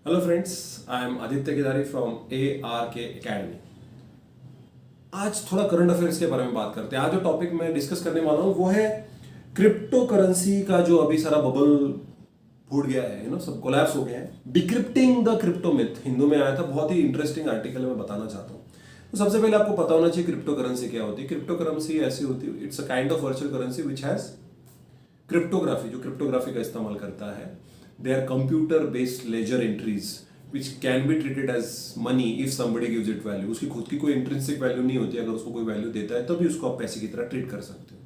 Hello friends, I am Aditya Kedari from ARK academy. आज थोड़ा current affairs के बारे में बात करते हैं। आज जो टॉपिक मैं डिस्कस करने वाला हूँ वो है क्रिप्टो करेंसी का जो अभी सारा बबल फूट गया है, सब कोलैप्स हो गया है। Decrypting the crypto myth Hindu में आया था, बहुत ही इंटरेस्टिंग आर्टिकल मैं बताना चाहता हूँ। तो सबसे पहले आपको पता होना चाहिए क्रिप्टो करेंसी क्या होती है। क्रिप्टो करेंसी ऐसी होती है, it's a kind of virtual currency which has cryptography, जो क्रिप्टोग्राफी का इस्तेमाल करता है। They are computer based ledger entries which can be treated as money if somebody gives it value. उसकी खुद की कोई इंट्रिंसिक वैल्यू नहीं होती, अगर उसको कोई वैल्यू देता है तभी उसको आप पैसे की तरह ट्रीट कर सकते हो।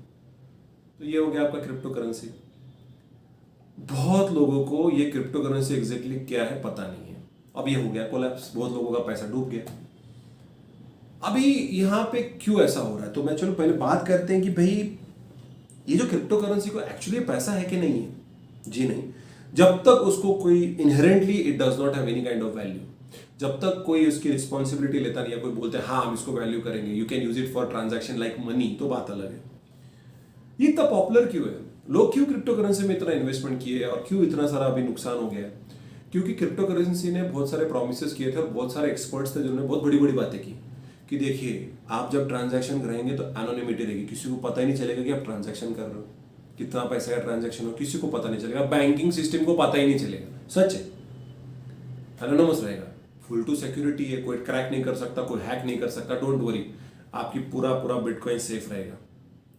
तो ये हो गया आपका क्रिप्टो करेंसी। बहुत लोगों को ये क्रिप्टो करेंसी एग्जैक्टली क्या है पता नहीं है। अब ये हो गया कोलैप्स, बहुत लोगों का पैसा डूब गया। अभी यहाँ पे क्यों ऐसा हो रहा है, तो मैं चलो पहले बात करते हैं कि भाई ये जो क्रिप्टो करेंसी को एक्चुअली पैसा है कि नहीं है। जी नहीं, जब तक उसको कोई inherently it does not have any kind of value, जब तक कोई उसकी रिस्पॉन्सिबिलिटी लेता नहीं है, कोई बोलते हैं हाँ हम इसको वैल्यू करेंगे, you can use it for transaction like money, तो बात अलग है। ये इतना पॉपुलर क्यों है, लोग क्यों क्रिप्टो करेंसी में इतना इन्वेस्टमेंट किए और क्यों इतना सारा अभी नुकसान हो गया है? क्योंकि क्रिप्टो करेंसी ने बहुत सारे प्रोमिस किए थे और बहुत सारे एक्सपर्ट्स थे जिन्होंने बहुत बड़ी बड़ी बातें की कि देखिए आप जब ट्रांजैक्शन करेंगे तो एनोनिमिटी रहेगी, किसी को पता ही नहीं चलेगा कि आप ट्रांजैक्शन कर रहे हो, कितना पैसे का ट्रांजैक्शन हो किसी को पता नहीं चलेगा, बैंकिंग सिस्टम को पता ही नहीं चलेगा। सच है, एनोनिमस रहेगा, फुल टू सिक्योरिटी है, कोई क्रैक नहीं कर सकता, कोई हैक नहीं कर सकता। डोंट वरी, आपकी पूरा पूरा बिटकॉइन सेफ रहेगा।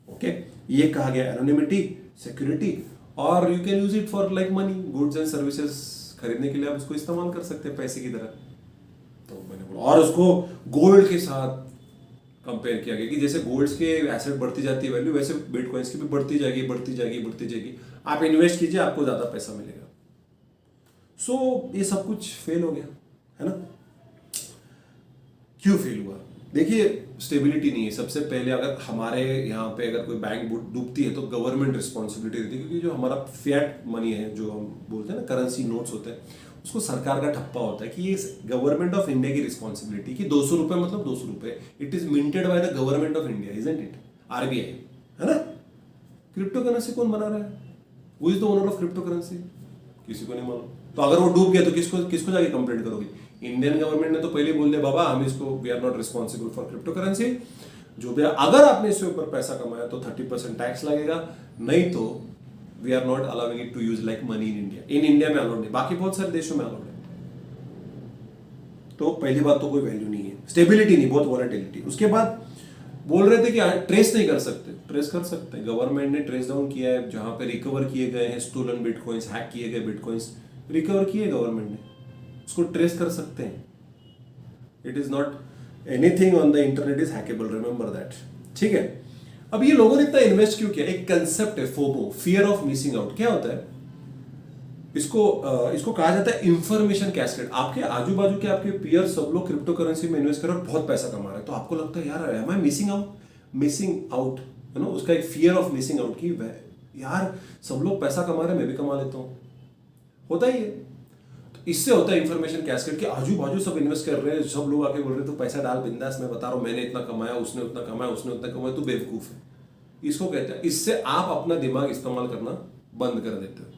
ओके, ये कहा गया एनोनिमिटी, सिक्योरिटी, और you can use it for like money, goods and services खरीदने के लिए आप इसको इस्तेमाल कर सकते हैं पैसे की तरह। तो मैंने बोला, और उसको गोल्ड के साथ कंपेयर किया गया कि जैसे गोल्ड के एसेट बढ़ती जाती है वैल्यू, वैसे बिटकॉइंस की भी बढ़ती जाएगी बढ़ती जाएगी बढ़ती जाएगी। आप इन्वेस्ट कीजिए, आपको ज्यादा पैसा मिलेगा। सो ये सब कुछ फेल हो गया है ना। क्यों फेल हुआ? देखिए, स्टेबिलिटी नहीं है। सबसे पहले अगर हमारे यहाँ पे अगर कोई बैंक डूबती है तो गवर्नमेंट रिस्पॉन्सिबिलिटी रहती है, क्योंकि जो हमारा फिएट मनी है, जो हम बोलते हैं ना करेंसी नोट्स होते हैं, उसको सरकार का ठप्पा होता है कि ये गवर्नमेंट ऑफ इंडिया की रिस्पॉन्सिबिलिटी कि 200 रुपए मतलब 200 रुपए, it is minted by the government of India, isn't it? RBI है ना। क्रिप्टो करेंसी कौन बना रहा है? वो is the owner of crypto currency, किसी को नहीं मालूम। तो अगर वो डूब गया तो किसको किसको जाके कंप्लेंट करोगे? इंडियन गवर्नमेंट ने तो पहले बोल दिया बाबा हम इसको, we are not responsible for crypto currency. जो भी अगर आपने इसके ऊपर पैसा कमाया तो 30% टैक्स लगेगा, नहीं तो we are not allowing it to use like money in India. In India में अलाउड नहीं, बाकी बहुत सारे देशों में अलाउड है। तो पहली बात तो कोई वैल्यू नहीं है, स्टेबिलिटी नहीं, बहुत वॉलेटिलिटी। उसके बाद बोल रहे थे कि ट्रेस नहीं कर सकते, ट्रेस कर सकते हैं। गवर्नमेंट ने ट्रेस डाउन किया है, जहां पे रिकवर किए गए हैं स्टोलन बिटकॉइंस, हैक किए गए बिटकॉइंस रिकवर किए गवर्नमेंट ने, उसको ट्रेस कर सकते हैं। It is not anything on the internet is hackable, remember that. ठीक है, अब ये लोगों ने इतना इन्वेस्ट क्यों किया? एक कंसेप्ट है FOMO, fear of missing out. क्या होता है इसको कहा जाता है इंफॉर्मेशन कैस्केड। आपके आजू बाजू के आपके पीयर सब लोग क्रिप्टो करेंसी में इन्वेस्ट कर रहे और बहुत पैसा कमा रहे हैं, तो आपको लगता है यार एम आई मिसिंग आउट, है ना। उसका एक फियर ऑफ मिसिंग आउट की यार सब लोग पैसा कमा रहे हैं, मैं भी कमा लेता हूं। होता ही है। तो इससे होता है इंफॉर्मेशन कैस्केड कि आजू बाजू सब इन्वेस्ट कर रहे हैं, सब लोग आके बोल रहे हैं तो पैसा डाल बिंदास, मैं बता रहा हूं मैंने इतना कमाया, उसने उतना कमाया, उसने उतना कमाया, तो बेवकूफ है। इसको कहते हैं, इससे आप अपना दिमाग इस्तेमाल करना बंद कर देते हो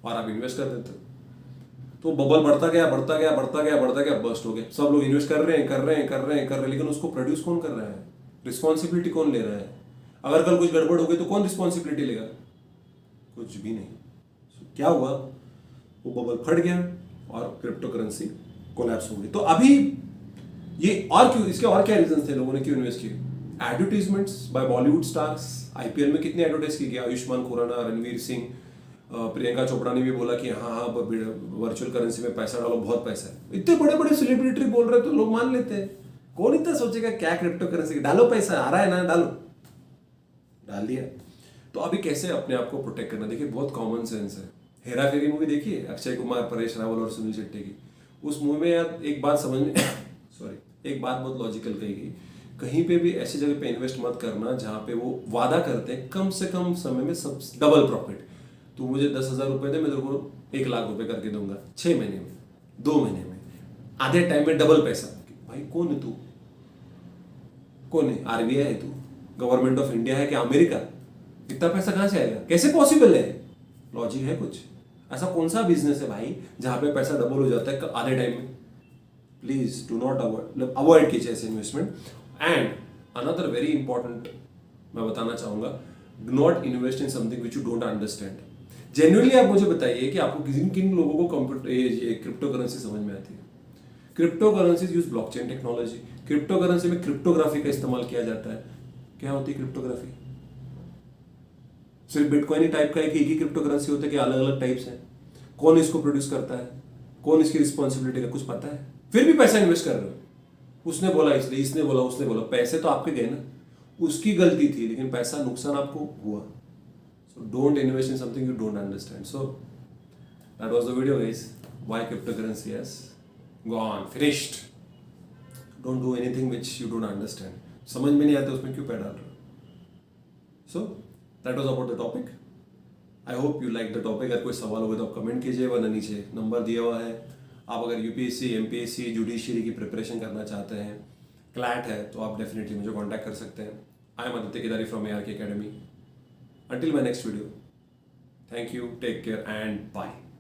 और आप इन्वेस्ट कर देते हो। तो बबल बढ़ता गया बढ़ता गया बढ़ता गया बढ़ता गया, बस्ट हो गया। सब लोग इन्वेस्ट कर रहे हैं कर रहे हैं कर रहे हैं कर रहे हैं, लेकिन उसको प्रोड्यूस कौन कर रहा है? रिस्पॉन्सिबिलिटी कौन ले रहा है? अगर कल कुछ गड़बड़ हो गई तो कौन रिस्पॉन्सिबिलिटी लेगा? कुछ भी नहीं। क्या हुआ? वो बबल फट गया और क्रिप्टो करेंसी कोलैप्स हो गई। तो अभी ये और क्यों, इसके और क्या रीजन थे लोगों ने क्यों इन्वेस्ट किए? Advertisements by Bollywood stars. IPL में कितने एडवर्टाइज किए गया? आयुष्मान खुराना, रणवीर सिंह, प्रियंका चोपड़ा ने भी बोला कि हाँ हाँ वर्चुअल करेंसी में पैसा डालो, बहुत पैसा है। इतने बड़े बड़े सेलिब्रिटी बोल रहे तो लोग मान लेते हैं। कौन इतना सोचेगा क्या क्रिप्टो करेंसी, डालो पैसा आ रहा है ना, डालो, डाल दिया। तो अभी कैसे अपने आप को प्रोटेक्ट करना? देखिए बहुत कॉमन सेंस है। हेरा फेरी मूवी देखिए, अक्षय कुमार, परेश रावल और सुनील शेट्टी की। उस मूवी में यार एक बात समझ में सॉरी, एक बात बहुत लॉजिकल कही गई, कहीं पे भी ऐसी जगह पे इन्वेस्ट मत करना जहां पे वो वादा करते हैं कम से कम समय में सब डबल प्रॉफिट। तू मुझे 10,000 रुपए दे, मैं तेरे को 1 लाख रुपए करके दूंगा 6 महीने में, 2 महीने में, आधे टाइम में डबल पैसा। भाई कौन है तू? कौन है? RBI है तू? गवर्नमेंट ऑफ इंडिया है कि अमेरिका? इतना पैसा कहां से आएगा? कैसे पॉसिबल है? लॉजिक है कुछ? ऐसा कौन सा बिजनेस है भाई जहां पे पैसा डबल हो जाता है आधे टाइम में? प्लीज डू नॉट अवॉइड कीजिए ऐसे investment. And another very important मैं बताना चाहूंगा, do not invest in something which you don't understand. Genuinely आप मुझे बताइए कि आपको किन किन लोगों को क्रिप्टो करेंसी समझ में आती है? Crypto currencies use blockchain technology. Crypto currency में क्रिप्टोग्राफी का इस्तेमाल किया जाता है। क्या होती है क्रिप्टोग्राफी? सिर्फ बिटकॉइन ही टाइप का एक ही क्रिप्टो करेंसी होता है कि अलग अलग टाइप्स हैं? कौन इसको प्रोड्यूस करता है, कौन इसकी रिस्पॉन्सिबिलिटी का कुछ पता है? फिर भी पैसा इन्वेस्ट कर रहे हो। उसने बोला इसलिए, इसने बोला, उसने बोला, पैसे तो आपके गए ना, उसकी गलती थी लेकिन पैसा नुकसान आपको हुआ। So don't invest in something you don't understand. So that was the video guys, why cryptocurrency has gone finished. Don't do anything which you don't understand. समझ में नहीं आता उसमें क्यों पैर डाल रहे हो? So that was about the topic. I hope you like the topic. अगर कोई सवाल होगा तो आप कमेंट कीजिए, वरना नीचे नंबर दिया हुआ है। आप अगर यूपीएससी, एमपीएससी, जुडिशरी की प्रिपरेशन करना चाहते हैं, क्लैट है, तो आप डेफिनेटली मुझे कांटेक्ट कर सकते हैं। I am Aditya Kedari from ARK Academy. Until my next video, thank you, take care and bye.